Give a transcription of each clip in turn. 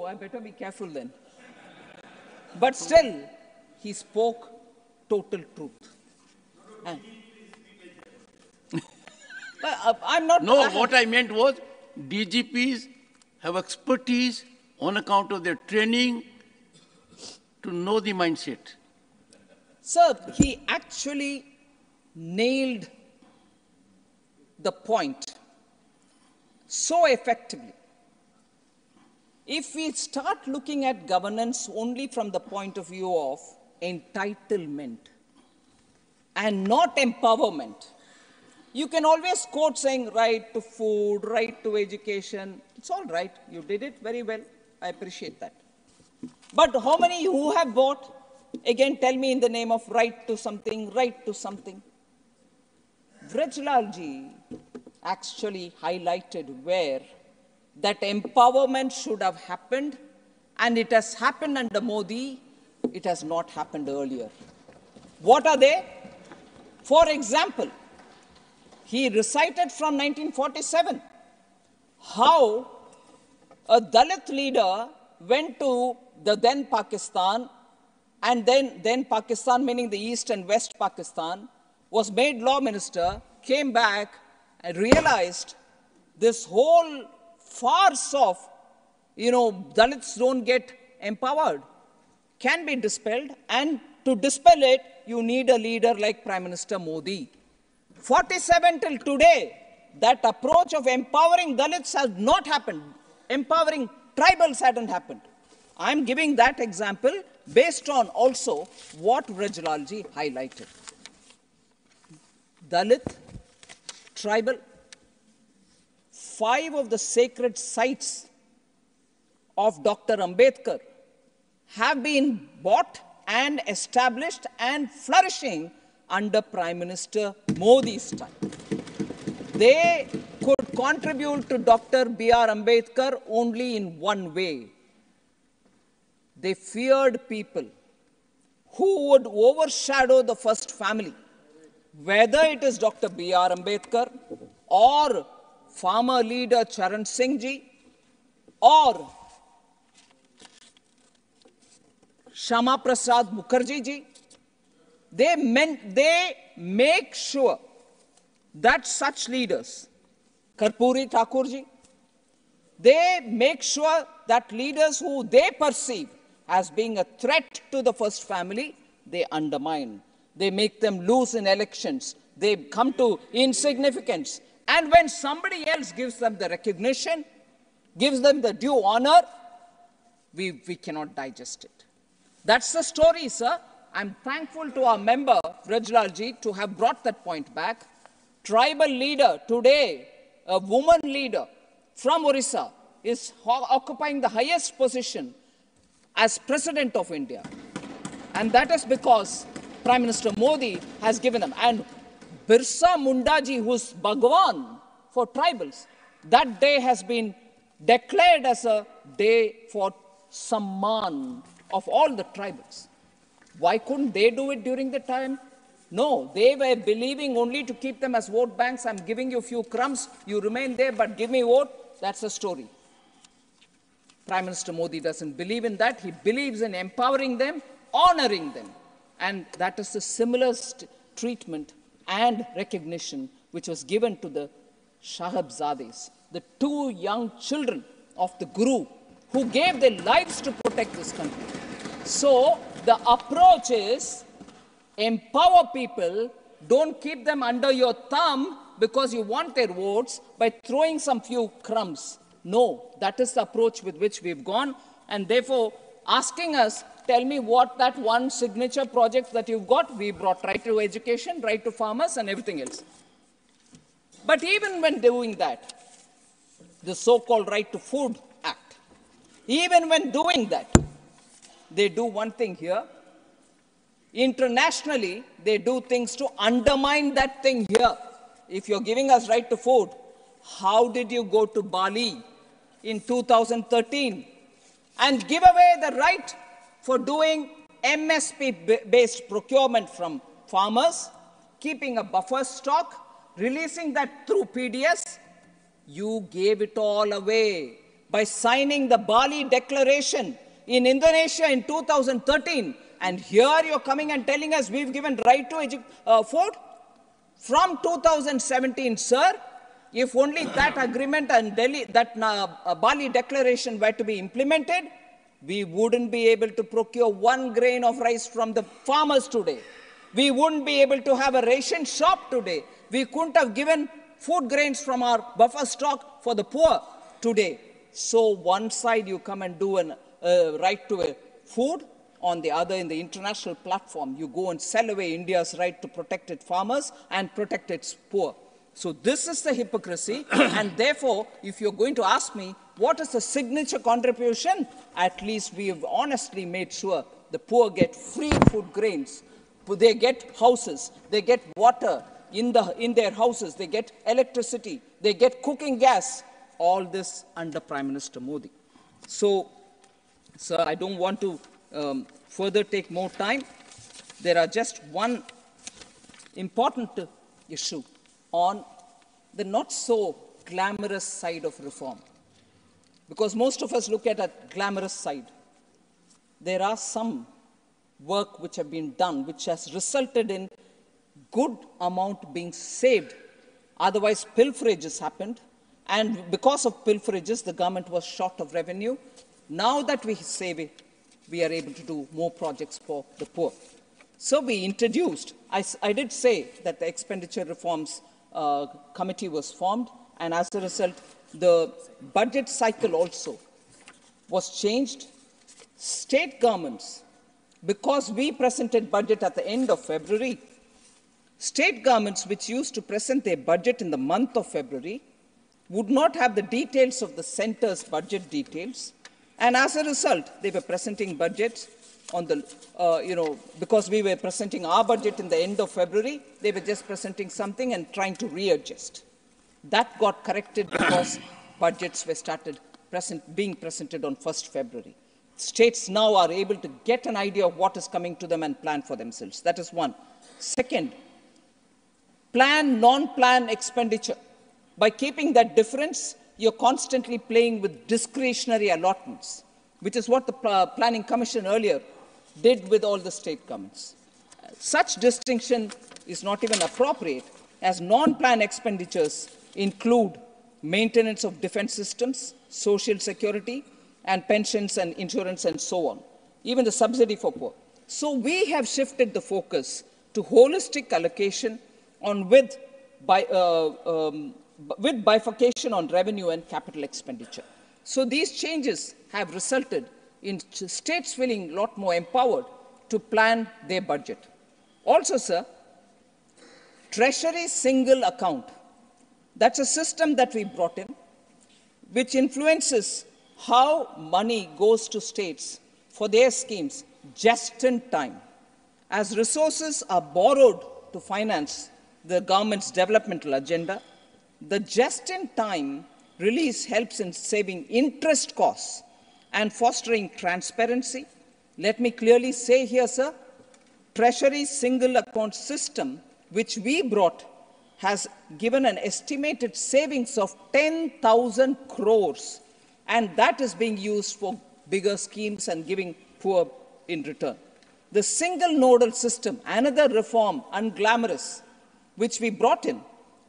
Oh, I better be careful then. But still, he spoke total truth. And I'm not... No, what I meant was DGPs have expertise on account of their training to know the mindset. Sir, he actually nailed the point so effectively. If we start looking at governance only from the point of view of entitlement and not empowerment, you can always quote saying right to food, right to education. It's all right. You did it very well. I appreciate that. But how many who have voted? Again, tell me in the name of right to something, right to something. Vrajlalji actually highlighted where that empowerment should have happened, and it has happened under Modi. It has not happened earlier. What are they? For example, he recited from 1947 how a Dalit leader went to the then Pakistan, and then Pakistan, meaning the East and West Pakistan, was made law minister, came back and realized this whole farce of, Dalits don't get empowered can be dispelled, and to dispel it, you need a leader like Prime Minister Modi. 47 till today, that approach of empowering Dalits has not happened. Empowering tribals hadn't happened. I'm giving that example based on also what Vrajlalji highlighted. Dalit, tribal, 5 of the sacred sites of Dr. Ambedkar have been bought and established and flourishing under Prime Minister Modi's time. They could contribute to Dr. B.R. Ambedkar only in one way. They feared people who would overshadow the first family, whether it is Dr. B.R. Ambedkar or farmer leader Charan Singh ji or Shama Prasad Mukherjee ji. They make sure that such leaders, Karpuri Thakur ji, they make sure that leaders who they perceive as being a threat to the first family, they undermine. They make them lose in elections. They come to insignificance. And when somebody else gives them the recognition, gives them the due honor, we cannot digest it. That's the story, sir. I'm thankful to our member, Vrajlalji, to have brought that point back. Tribal leader today, a woman leader from Orissa, is occupying the highest position as President of India. And that is because Prime Minister Modi has given them. And Birsa Munda ji, who's Bhagwan for tribals, that day has been declared as a day for Samman of all the tribals. Why couldn't they do it during the time? No, they were believing only to keep them as vote banks. I'm giving you a few crumbs, you remain there, but give me vote. That's the story. Prime Minister Modi doesn't believe in that. He believes in empowering them, honoring them. And that is the similar treatment and recognition which was given to the Sahibzades, the 2 young children of the Guru who gave their lives to protect this country. So the approach is empower people, don't keep them under your thumb because you want their votes by throwing some few crumbs. No, that is the approach with which we've gone, and therefore asking us, tell me what that one signature project that you've got. We brought right to education, right to farmers and everything else. But even when doing that, the so-called Right to Food Act, even when doing that, they do one thing here. Internationally, they do things to undermine that thing here. If you're giving us right to food, how did you go to Bali in 2013 and give away the right for doing MSP-based procurement from farmers, keeping a buffer stock, releasing that through PDS? You gave it all away. by signing the Bali Declaration in Indonesia in 2013. And here you're coming and telling us we've given right to food? From 2017, sir, if only that agreement and Bali Declaration were to be implemented, we wouldn't be able to procure 1 grain of rice from the farmers today. We wouldn't be able to have a ration shop today. We couldn't have given food grains from our buffer stock for the poor today. So one side you come and do a right to a food, on the other, in the international platform, you go and sell away India's right to protect its farmers and protect its poor. So this is the hypocrisy, and therefore, if you're going to ask me, what is the signature contribution? At least we have honestly made sure the poor get free food grains, they get houses, they get water in their houses, they get electricity, they get cooking gas, all this under Prime Minister Modi. So, sir, I don't want to further take more time. There are just one important issue on the not so glamorous side of reform. Because most of us look at a glamorous side. There are some work which have been done which has resulted in good amount being saved. Otherwise, pilferages happened. And because of pilferages, the government was short of revenue. Now that we save it, we are able to do more projects for the poor. So we introduced, I did say that the expenditure reforms committee was formed, and as a result, the budget cycle also was changed. State governments, because we presented budget at the end of February, state governments which used to present their budget in the month of February would not have the details of the centre's budget details. And as a result, they were presenting budgets on the, because we were presenting our budget in the end of February, they were just presenting something and trying to readjust. That got corrected because budgets were started being presented on 1st February. States now are able to get an idea of what is coming to them and plan for themselves. That is one. Second, plan, non-plan expenditure. By keeping that difference, you're constantly playing with discretionary allotments, which is what the Planning Commission earlier did with all the state governments. Such distinction is not even appropriate, as non-plan expenditures include maintenance of defense systems, social security, and pensions and insurance and so on, even the subsidy for poor. So we have shifted the focus to holistic allocation with bifurcation on revenue and capital expenditure. So these changes have resulted in states feeling a lot more empowered to plan their budget. Also, sir, Treasury single account. That's a system that we brought in, which influences how money goes to states for their schemes just in time. As resources are borrowed to finance the government's developmental agenda, the just-in-time release helps in saving interest costs and fostering transparency. Let me clearly say here, sir, Treasury single account system, which we brought, has given an estimated savings of 10,000 crores, and that is being used for bigger schemes and giving poor in return. The single nodal system, another reform, unglamorous, which we brought in,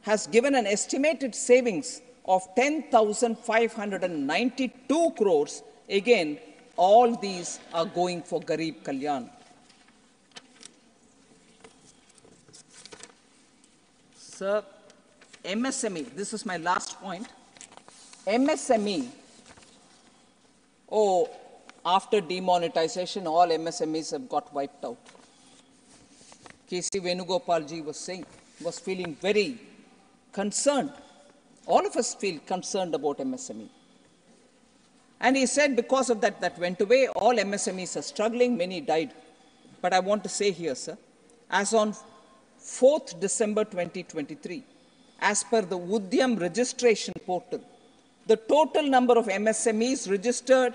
has given an estimated savings of 10,592 crores. Again, all these are going for Garib Kalyan. Sir, MSME, this is my last point. MSME, after demonetization, all MSMEs have got wiped out. K.C. Venugopalji was feeling very concerned. All of us feel concerned about MSME. And he said because of that went away, all MSMEs are struggling, many died. But I want to say here, sir, as on 4th December 2023, as per the Udyam registration portal, the total number of MSMEs registered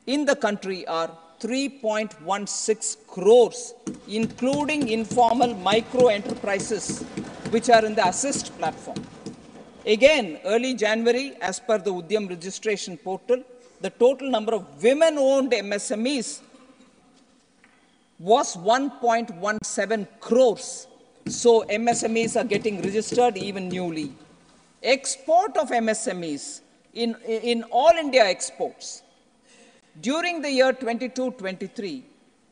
in the country are 3.16 crores, including informal micro enterprises, which are in the Assist platform. Again, early January, as per the Udyam registration portal, the total number of women-owned MSMEs was 1.17 crores. So MSMEs are getting registered even newly. Export of MSMEs in all India exports during the year 22-23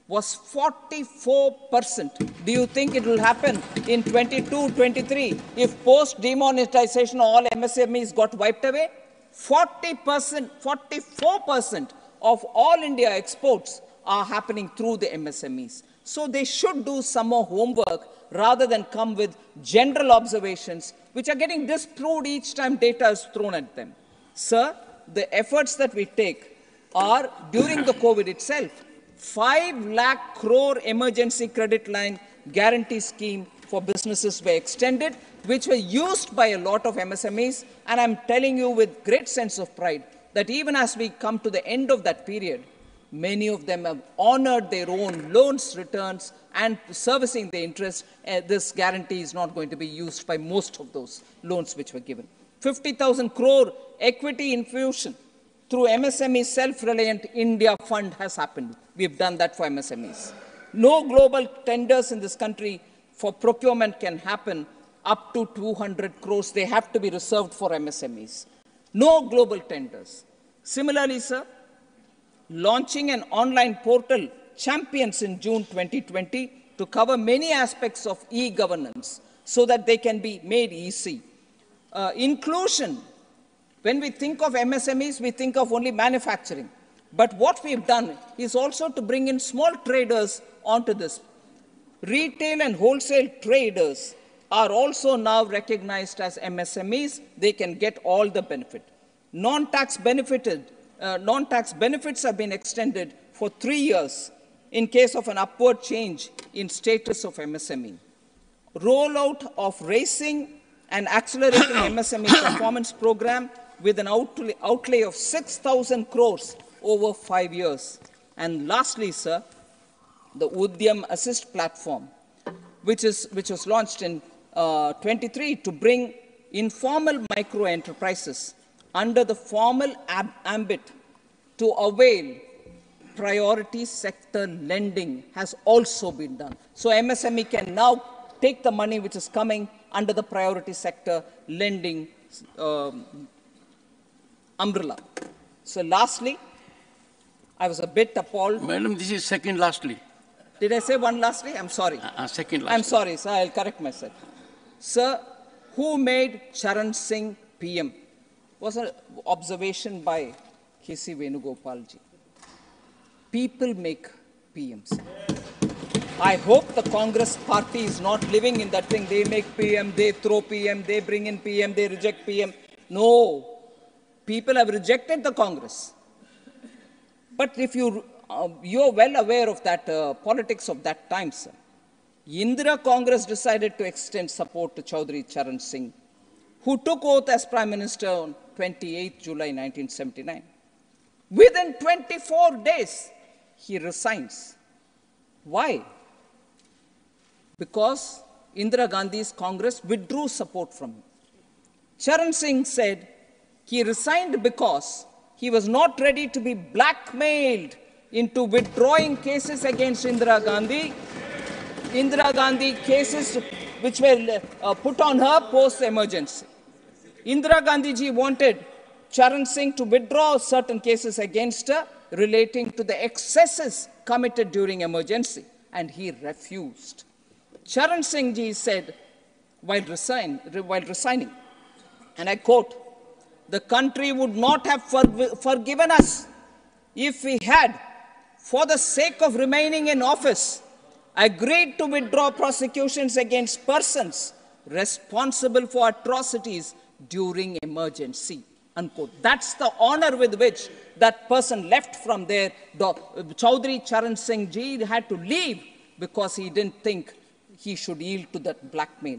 was 44%. Do you think it will happen in 22-23 if post-demonetization all MSMEs got wiped away? 40%, 44% of all India exports are happening through the MSMEs. So they should do some more homework rather than come with general observations which are getting disproved each time data is thrown at them. Sir, the efforts that we take are during the COVID itself. 5 lakh crore emergency credit line guarantee scheme for businesses were extended, which were used by a lot of MSMEs. And I'm telling you with great sense of pride that even as we come to the end of that period, many of them have honored their own loans returns and servicing the interest. This guarantee is not going to be used by most of those loans which were given. 50,000 crore equity infusion through MSME Self-Reliant India Fund has happened. We've done that for MSMEs. No global tenders in this country for procurement can happen up to 200 crores. They have to be reserved for MSMEs. No global tenders. Similarly, sir, launching an online portal, Champions, in June 2020 to cover many aspects of e-governance so that they can be made easy. Inclusion. When we think of MSMEs, we think of only manufacturing. But what we've done is also to bring in small traders onto this. Retail and wholesale traders are also now recognized as MSMEs. They can get all the benefit. Non-tax benefits have been extended for 3 years in case of an upward change in status of MSME. Rollout of Racing and Accelerating MSME Performance Program with an outlay of 6,000 crores over 5 years. And lastly, sir, the Udyam Assist platform, which was launched in 23 to bring informal micro enterprises under the formal ambit to avail priority sector lending has also been done. So MSME can now take the money which is coming under the priority sector lending umbrella. So lastly, I was a bit appalled. Madam, this is second lastly. Did I say one lastly? I'm sorry. Second lastly. I'm sorry, sir. I'll correct myself. Sir, who made Charan Singh PM? Was an observation by K.C. Venugopalji. People make PMs. I hope the Congress party is not living in that thing. They make PM, they throw PM, they bring in PM, they reject PM. No. People have rejected the Congress. But if you're well aware of that politics of that time, sir. Indira Congress decided to extend support to Chaudhry Charan Singh, who took oath as Prime Minister on 28 July 1979. Within 24 days, he resigns. Why? Because Indira Gandhi's Congress withdrew support from him. Charan Singh said he resigned because he was not ready to be blackmailed into withdrawing cases against Indira Gandhi. Indira Gandhi cases which were put on her post-emergency. Indira Gandhi ji wanted Charan Singh to withdraw certain cases against her relating to the excesses committed during emergency, and he refused. Charan Singh ji said while resigning, and I quote, "The country would not have forgiven us if we had, for the sake of remaining in office, agreed to withdraw prosecutions against persons responsible for atrocities during emergency." Unquote. That's the honor with which that person left from there. Chaudhry Charan Singh ji had to leave because he didn't think he should yield to that blackmail.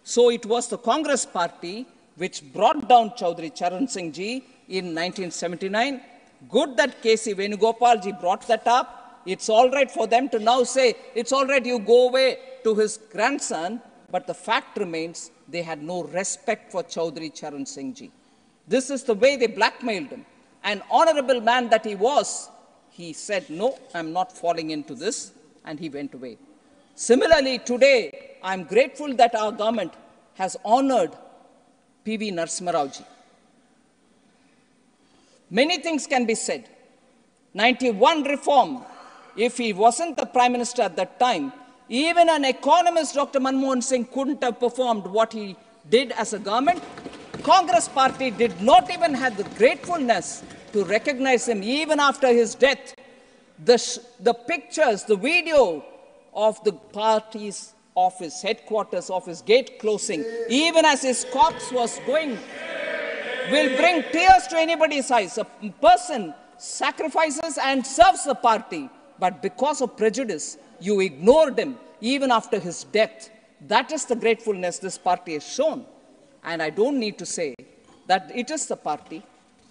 So it was the Congress party which brought down Chaudhry Charan Singh ji in 1979. Good that K.C. Venugopal ji brought that up. It's all right for them to now say, it's all right, you go away to his grandson. But the fact remains, they had no respect for Chaudhry Charan Singh ji. This is the way they blackmailed him. An honorable man that he was, he said, no, I'm not falling into this, and he went away. Similarly, today, I'm grateful that our government has honored P.V. Narasimha Rao ji. Many things can be said. 91 reform, if he wasn't the Prime Minister at that time, even an economist, Dr. Manmohan Singh, couldn't have performed what he did as a government. Congress party did not even have the gratefulness to recognize him even after his death. The pictures, the video of the party's office, headquarters office, gate closing, even as his corpse was going, will bring tears to anybody's eyes. A person sacrifices and serves the party, but because of prejudice, you ignored him even after his death. That is the gratefulness this party has shown. And I don't need to say that it is the party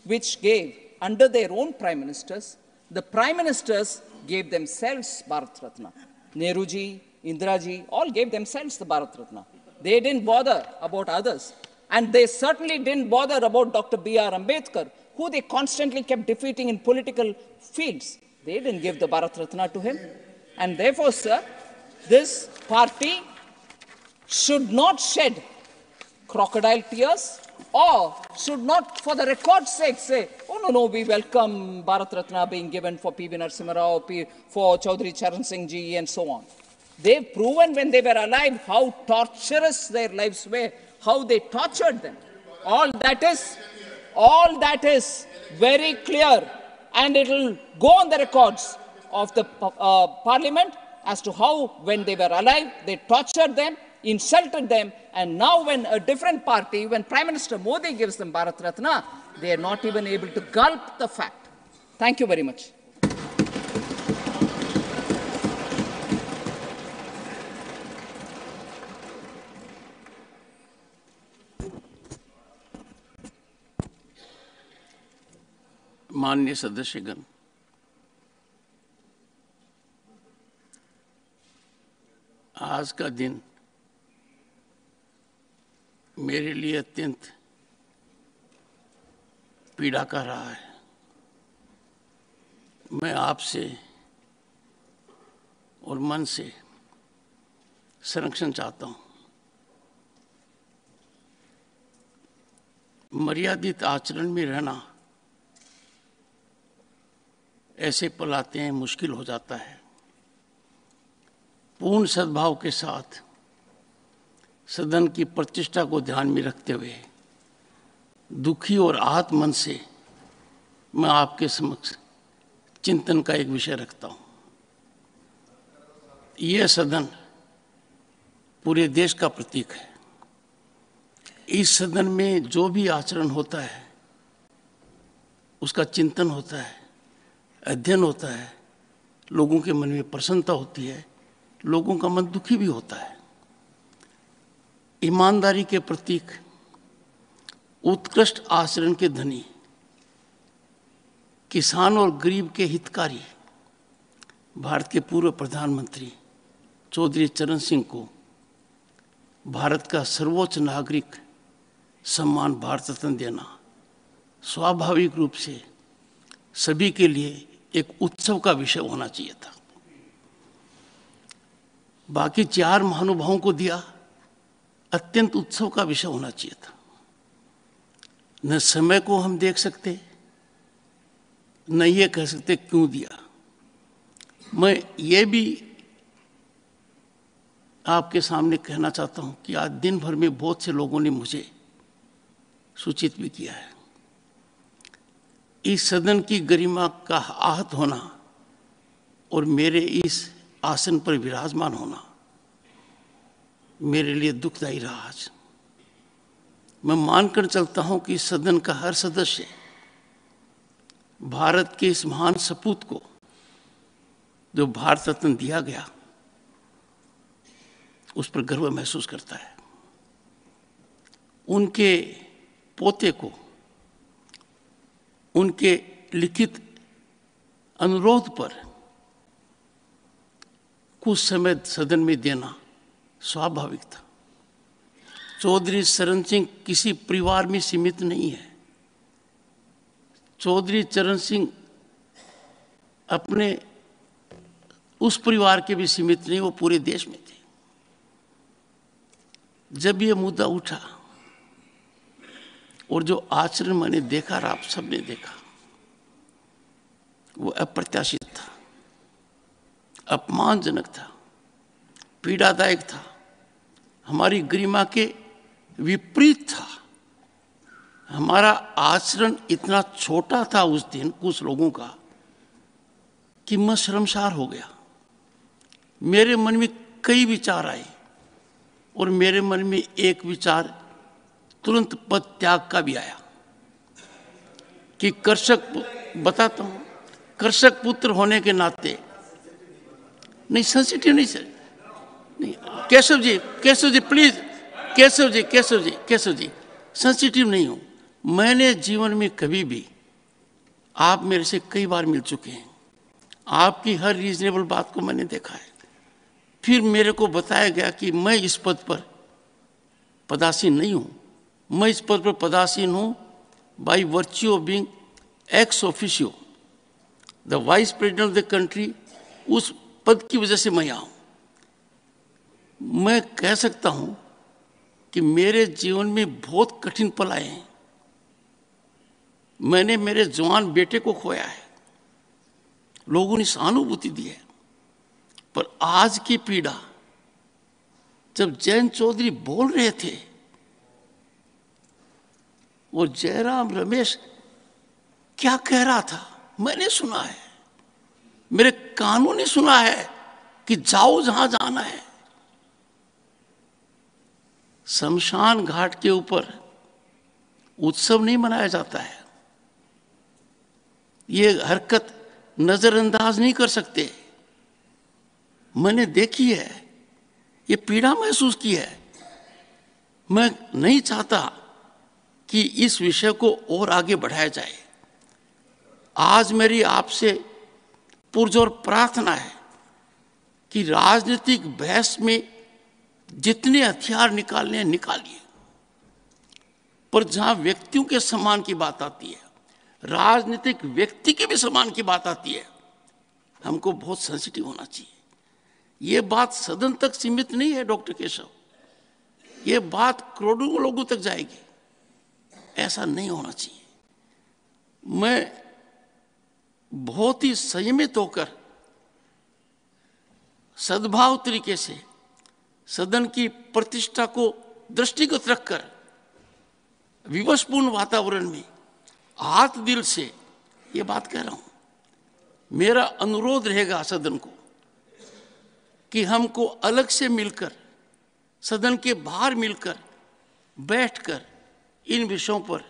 which gave, under their own prime ministers, the prime ministers gave themselves Bharat Ratna. Nehruji, Indiraji, all gave themselves the Bharat Ratna. They didn't bother about others. And they certainly didn't bother about Dr. B.R. Ambedkar, who they constantly kept defeating in political fields. They didn't give the Bharat Ratna to him. And therefore, sir, this party should not shed crocodile tears, or should not, for the record's sake, say, oh, no, we welcome Bharat Ratna being given for P.V. Narasimha Rao, for Chaudhry Charan Singh ji, and so on. They've proven when they were alive how torturous their lives were, how they tortured them. All that is very clear, and it will go on the records of the Parliament as to how, when they were alive, they tortured them, insulted them, and now when a different party, when Prime Minister Modi gives them Bharat Ratna, they are not even able to gulp the fact. Thank you very much. माननीय सदस्यगण, आज का दिन मेरे लिए अत्यंत पीड़ा का रहा है। मैं आपसे और मन से संरक्षण चाहता हूं। मर्यादित आचरण में रहना ऐसे पल आते हैं, मुश्किल हो जाता है। पूर्ण सद्भाव के साथ सदन की प्रतिष्ठा को ध्यान में रखते हुए दुखी और आहत मन से मैं आपके समक्ष चिंतन का एक विषय रखता हूं। यह सदन पूरे देश का प्रतीक है। इस सदन में जो भी आचरण होता है उसका चिंतन होता है, अध्ययन होता है, लोगों के मन में प्रसन्नता होती है, लोगों का मन दुखी भी होता है। ईमानदारी के प्रतीक, उत्कृष्ट आचरण के धनी, किसान और गरीब के हितकारी भारत के पूर्व प्रधानमंत्री चौधरी चरण सिंह को भारत का सर्वोच्च नागरिक सम्मान भारत रत्न देना स्वाभाविक रूप से सभी के लिए एक उत्सव का विषय होना चाहिए था। बाकी 4 महानुभावों को दिया, अत्यंत उत्सव का विषय होना चाहिए था। न समय को हम देख सकते, न ये कह सकते क्यों दिया। मैं ये भी आपके सामने कहना चाहता हूं कि आज दिन भर में बहुत से लोगों ने मुझे सूचित भी किया है। इस सदन की गरिमा का आहत होना और मेरे इस आसन पर विराजमान होना मेरे लिए दुखदायी रहा। आज मैं मानकर चलता हूं कि इस सदन का हर सदस्य भारत के इस महान सपूत को, जो भारत रत्न दिया गया, उस पर गर्व महसूस करता है। उनके पोते को उनके लिखित अनुरोध पर कुछ समय सदन में देना स्वाभाविक था। चौधरी चरण सिंह किसी परिवार में सीमित नहीं है। चौधरी चरण सिंह अपने उस परिवार के भी सीमित नहीं, वो पूरे देश में थे। जब ये मुद्दा उठा और जो आचरण मैंने देखा और आप सबने देखा, वो अप्रत्याशित था, अपमानजनक था, पीड़ादायक था, हमारी गरिमा के विपरीत था। हमारा आचरण इतना छोटा था उस दिन कुछ लोगों का कि मैं शर्मसार हो गया। मेरे मन में कई विचार आए और मेरे मन में एक विचार तुरंत पद त्याग का भी आया कि बताता हूं, कृषक पुत्र होने के नाते, नहीं सेंसिटिव नहीं सर, नहीं केशव जी प्लीज, केशव जी सेंसिटिव नहीं हूं। मैंने जीवन में कभी भी, आप मेरे से कई बार मिल चुके हैं, आपकी हर रीजनेबल बात को मैंने देखा है। फिर मेरे को बताया गया कि मैं इस पद पर पदासीन नहीं हूं। मैं इस पद पर पदासीन हूं by virtue of being ex officio the vice president of the country. उस पद की वजह से मैं यहां हूं। मैं कह सकता हूं कि मेरे जीवन में बहुत कठिन पल आए हैं। मैंने मेरे जवान बेटे को खोया है, लोगों ने सहानुभूति दी है, पर आज की पीड़ा, जब जयंत चौधरी बोल रहे थे और जयराम रमेश क्या कह रहा था, मैंने सुना है, मेरे कानों ने सुना है कि जाओ जहां जाना है। शमशान घाट के ऊपर उत्सव नहीं मनाया जाता है। ये हरकत नजरअंदाज नहीं कर सकते। मैंने देखी है, ये पीड़ा महसूस की है। मैं नहीं चाहता कि इस विषय को और आगे बढ़ाया जाए। आज मेरी आपसे पुरजोर प्रार्थना है कि राजनीतिक बहस में जितने हथियार निकालने हैं निकालिए, पर जहां व्यक्तियों के सम्मान की बात आती है, राजनीतिक व्यक्ति के भी सम्मान की बात आती है, हमको बहुत सेंसिटिव होना चाहिए। ये बात सदन तक सीमित नहीं है डॉक्टर केशव, ये बात करोड़ों लोगों तक जाएगी। ऐसा नहीं होना चाहिए। मैं बहुत ही संयमित होकर, सद्भाव तरीके से, सदन की प्रतिष्ठा को दृष्टिगत रखकर, विवशपूर्ण वातावरण में हाथ दिल से ये बात कह रहा हूं। मेरा अनुरोध रहेगा सदन को कि हमको अलग से मिलकर, सदन के बाहर मिलकर, बैठकर इन विषयों पर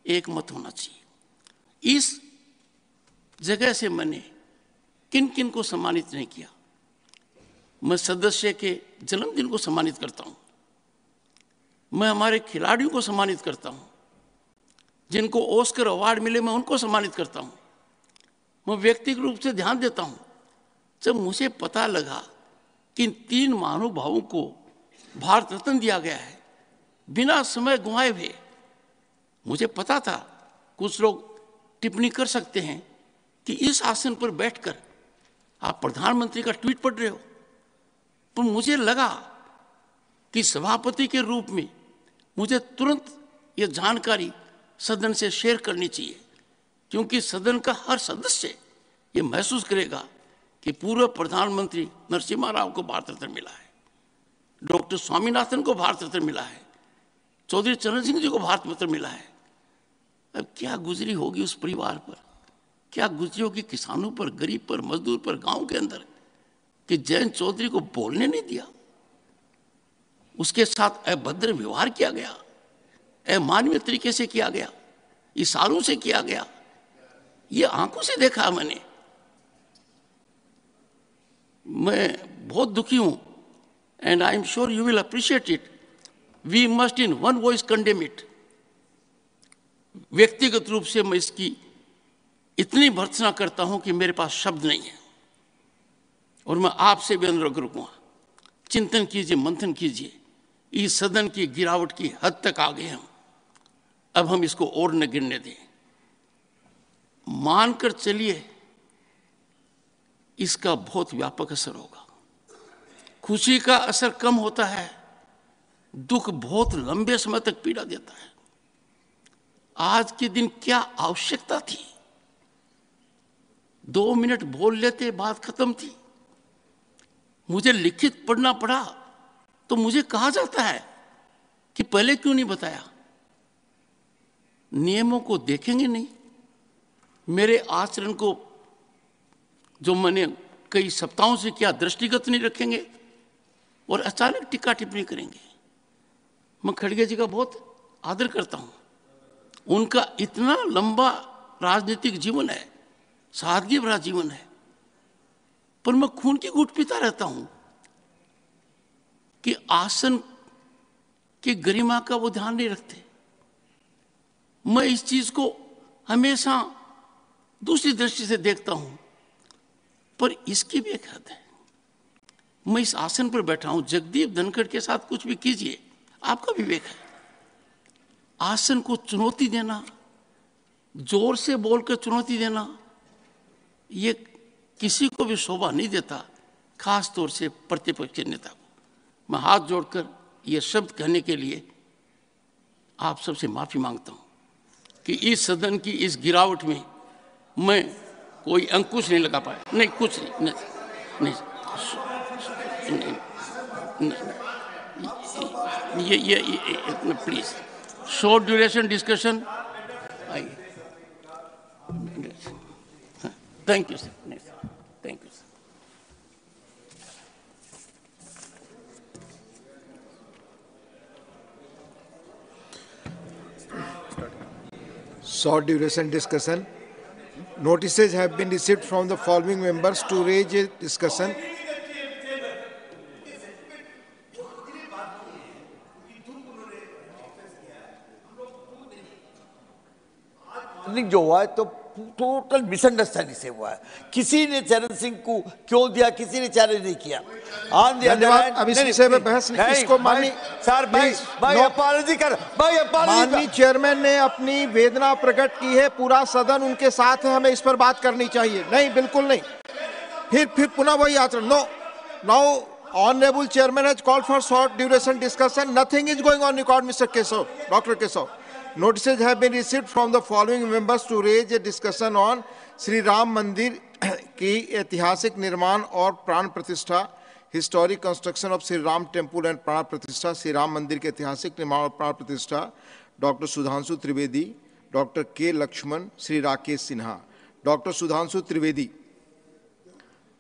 एक मत होना चाहिए। इस जगह से मैंने किन किन को सम्मानित नहीं किया। मैं सदस्य के जन्मदिन को सम्मानित करता हूं, मैं हमारे खिलाड़ियों को सम्मानित करता हूं, जिनको ऑस्कर अवार्ड मिले मैं उनको सम्मानित करता हूं। मैं व्यक्तिगत रूप से ध्यान देता हूं। जब मुझे पता लगा कि इन 3 महानुभावों को भारत रत्न दिया गया है बिना समय गंवाए हुए, मुझे पता था कुछ लोग टिप्पणी कर सकते हैं कि इस आसन पर बैठकर आप प्रधानमंत्री का ट्वीट पढ़ रहे हो, पर मुझे लगा कि सभापति के रूप में मुझे तुरंत यह जानकारी सदन से शेयर करनी चाहिए, क्योंकि सदन का हर सदस्य ये महसूस करेगा कि पूर्व प्रधानमंत्री नरसिम्हा राव को भारत रत्न मिला है, डॉक्टर स्वामीनाथन को भारत रत्न मिला है, चौधरी चरण सिंह जी को भारत रत्न मिला है। अब क्या गुजरी होगी उस परिवार पर, क्या गुजरी होगी किसानों पर, गरीब पर, मजदूर पर, गांव के अंदर, कि जयंत चौधरी को बोलने नहीं दिया, उसके साथ अभद्र व्यवहार किया गया, अमानवीय तरीके से किया गया, इशारों से किया गया। ये आंखों से देखा मैंने। मैं बहुत दुखी हूं, and I am sure you will appreciate it. We must in one voice condemn it. व्यक्तिगत रूप से मैं इसकी इतनी भर्त्सना करता हूं कि मेरे पास शब्द नहीं है, और मैं आपसे भी अनुरोध करूंगा, चिंतन कीजिए, मंथन कीजिए, इस सदन की गिरावट की हद तक आ गए हम। अब हम इसको और न गिरने दें। मानकर चलिए इसका बहुत व्यापक असर होगा। खुशी का असर कम होता है, दुख बहुत लंबे समय तक पीड़ा देता है। आज के दिन क्या आवश्यकता थी? 2 मिनट बोल लेते, बात खत्म थी। मुझे लिखित पढ़ना पड़ा तो मुझे कहा जाता है कि पहले क्यों नहीं बताया? नियमों को देखेंगे नहीं, मेरे आचरण को जो मैंने कई सप्ताहों से किया दृष्टिगत नहीं रखेंगे और अचानक टीका टिप्पणी करेंगे। मैं खड़गे जी का बहुत आदर करता हूं, उनका इतना लंबा राजनीतिक जीवन है, सादगी भरा जीवन है, पर मैं खून की घूंट पीता रहता हूं कि आसन की गरिमा का वो ध्यान नहीं रखते। मैं इस चीज को हमेशा दूसरी दृष्टि से देखता हूं, पर इसकी भी एक हद है। मैं इस आसन पर बैठा हूं, जगदीप धनखड़ के साथ कुछ भी कीजिए, आपका विवेक है। आसन को चुनौती देना, जोर से बोलकर चुनौती देना, ये किसी को भी शोभा नहीं देता, खास तौर से प्रतिपक्ष नेता को। मैं हाथ जोड़कर ये शब्द कहने के लिए आप सबसे माफी मांगता हूं कि इस सदन की इस गिरावट में मैं कोई अंकुश नहीं लगा पाया। नहीं, कुछ नहीं, नहीं, नहीं, ये please short duration discussion. Thank you sir, thank you sir. Short duration discussion. Notices have been received from the following members to raise a discussion. जो हुआ है तो टोटल मिसअंडरस्टैंडिंग से हुआ है। किसी ने चरण सिंह को क्यों दिया, किसी ने चैलेंज नहीं किया। धन्यवाद। अब इस विषय में बहस नहीं, इसको माननीय सर भाई अपॉलॉजी कर, भाई अपॉलॉजी। माननीय चेयरमैन ने अपनी वेदना प्रकट की है, पूरा सदन उनके साथ है, हमें इस पर बात करनी चाहिए। नहीं, बिल्कुल नहीं। फिर पुनः वही आचरण। No, now honourable chairman has called for short duration discussion. Nothing is going on record mister Keshav, doctor Keshav. Notices have been received from the following members to raise a discussion on Shri Ram मंदिर की ऐतिहासिक निर्माण और प्राण प्रतिष्ठा, historic construction of Shri Ram temple and प्राण प्रतिष्ठा, श्री राम मंदिर के ऐतिहासिक निर्माण और प्राण प्रतिष्ठा, डॉक्टर सुधांशु त्रिवेदी, डॉक्टर के लक्ष्मण, श्री राकेश सिन्हा। Doctor Sudhanshu Trivedi,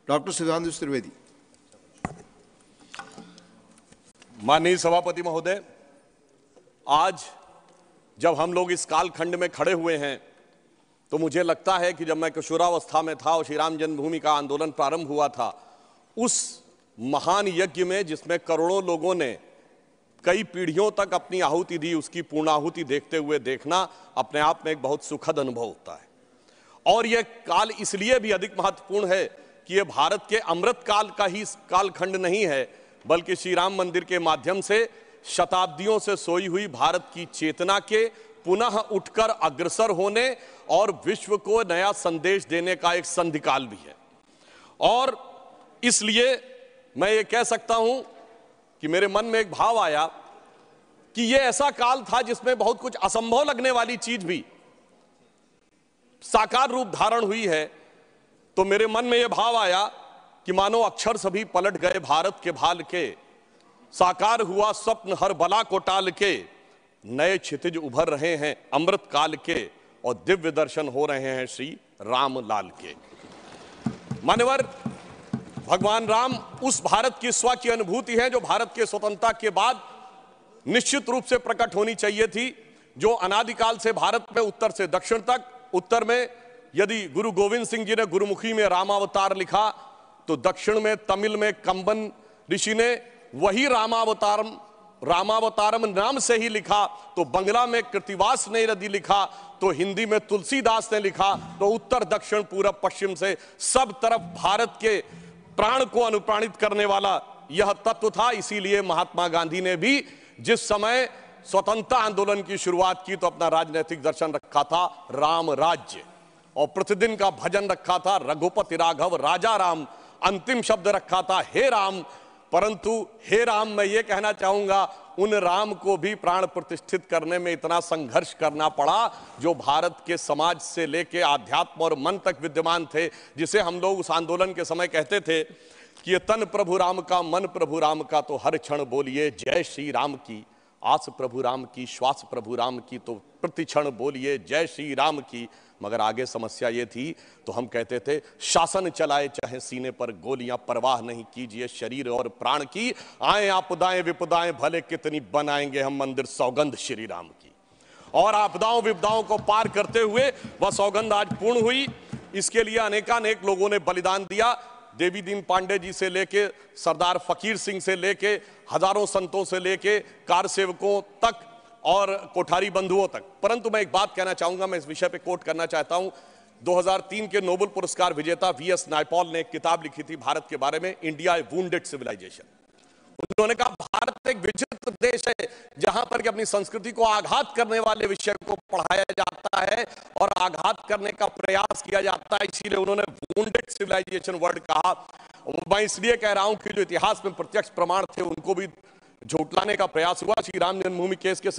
doctor Sudhanshu Trivedi. माननीय सभापति महोदय, आज जब हम लोग इस कालखंड में खड़े हुए हैं तो मुझे लगता है कि जब मैं किशोरावस्था में था और श्री राम जन्मभूमि का आंदोलन प्रारंभ हुआ था, उस महान यज्ञ में जिसमें करोड़ों लोगों ने कई पीढ़ियों तक अपनी आहुति दी, उसकी पूर्णाहुति देखते हुए देखना अपने आप में एक बहुत सुखद अनुभव होता है। और यह काल इसलिए भी अधिक महत्वपूर्ण है कि यह भारत के अमृत काल का ही कालखंड नहीं है, बल्कि श्री राम मंदिर के माध्यम से शताब्दियों से सोई हुई भारत की चेतना के पुनः उठकर अग्रसर होने और विश्व को नया संदेश देने का एक संधिकाल भी है। और इसलिए मैं ये कह सकता हूं कि मेरे मन में एक भाव आया कि ये ऐसा काल था जिसमें बहुत कुछ असंभव लगने वाली चीज भी साकार रूप धारण हुई है। तो मेरे मन में यह भाव आया कि मानो अक्षर सभी पलट गए भारत के भाल के, साकार हुआ स्वप्न हर बला को टाल के, नए क्षितिज उभर रहे हैं अमृत काल के और दिव्य दर्शन हो रहे हैं श्री राम लाल के। मान्यवर, भगवान राम उस भारत की स्व की अनुभूति है जो भारत के स्वतंत्रता के बाद निश्चित रूप से प्रकट होनी चाहिए थी, जो अनादिकाल से भारत में उत्तर से दक्षिण तक, उत्तर में यदि गुरु गोविंद सिंह जी ने गुरुमुखी में रामावतार लिखा तो दक्षिण में तमिल में कंबन ऋषि ने वही रामावतारम नाम से ही लिखा, तो बंगला में कृतिवास ने यदि लिखा तो हिंदी में तुलसीदास ने लिखा, तो उत्तर दक्षिण पूरब पश्चिम से सब तरफ भारत के प्राण को अनुप्राणित करने वाला यह तत्व था। इसीलिए महात्मा गांधी ने भी जिस समय स्वतंत्रता आंदोलन की शुरुआत की तो अपना राजनीतिक दर्शन रखा था राम राज्य, और प्रतिदिन का भजन रखा था रघुपति राघव राजा राम, अंतिम शब्द रखा था हे राम। परंतु हे राम, मैं ये कहना चाहूंगा उन राम को भी प्राण प्रतिष्ठित करने में इतना संघर्ष करना पड़ा जो भारत के समाज से लेके आध्यात्म और मन तक विद्यमान थे, जिसे हम लोग उस आंदोलन के समय कहते थे कि ये तन प्रभु राम का, मन प्रभु राम का, तो हर क्षण बोलिए जय श्री राम की। आस प्रभु राम की, श्वास प्रभु राम की, तो प्रति क्षण बोलिए जय श्री राम की। मगर आगे समस्या ये थी, तो हम कहते थे शासन चलाए चाहे सीने पर गोलियां, परवाह नहीं कीजिए शरीर और प्राण की। आए आपदाएं विपदाएं भले कितनी, बनाएंगे हम मंदिर सौगंध श्री राम की। और आपदाओं विपदाओं को पार करते हुए वह सौगंध आज पूर्ण हुई। इसके लिए अनेकानेक लोगों ने बलिदान दिया। देवी दीन पांडे जी से लेके सरदार फकीर सिंह से लेके हजारों संतों से लेके कार सेवकों तक और कोठारी बंधुओं तक। परंतु मैं एक बात कहना चाहूंगा, मैं इस विषय पे कोट करना चाहता हूं। 2003 के नोबेल पुरस्कार विजेता वीएस नायपॉल ने एक किताब लिखी थी भारत के बारे में, इंडिया ए वुंडेड सिविलाइजेशन। उन्होंने कहा भारत एक विचित्र देश है जहां पर कि अपनी संस्कृति को आघात करने वाले विषय को पढ़ाया जाता है और आघात करने का प्रयास किया जाता है, इसीलिए उन्होंने वुंडेड सिविलाइजेशन वर्ड कहा। मैं इसलिए कह रहा हूं कि जो इतिहास में प्रत्यक्ष प्रमाण थे उनको भी झुटलाने का प्रयास हुआ। श्री राम जन्मभूमि केस के सिर्फ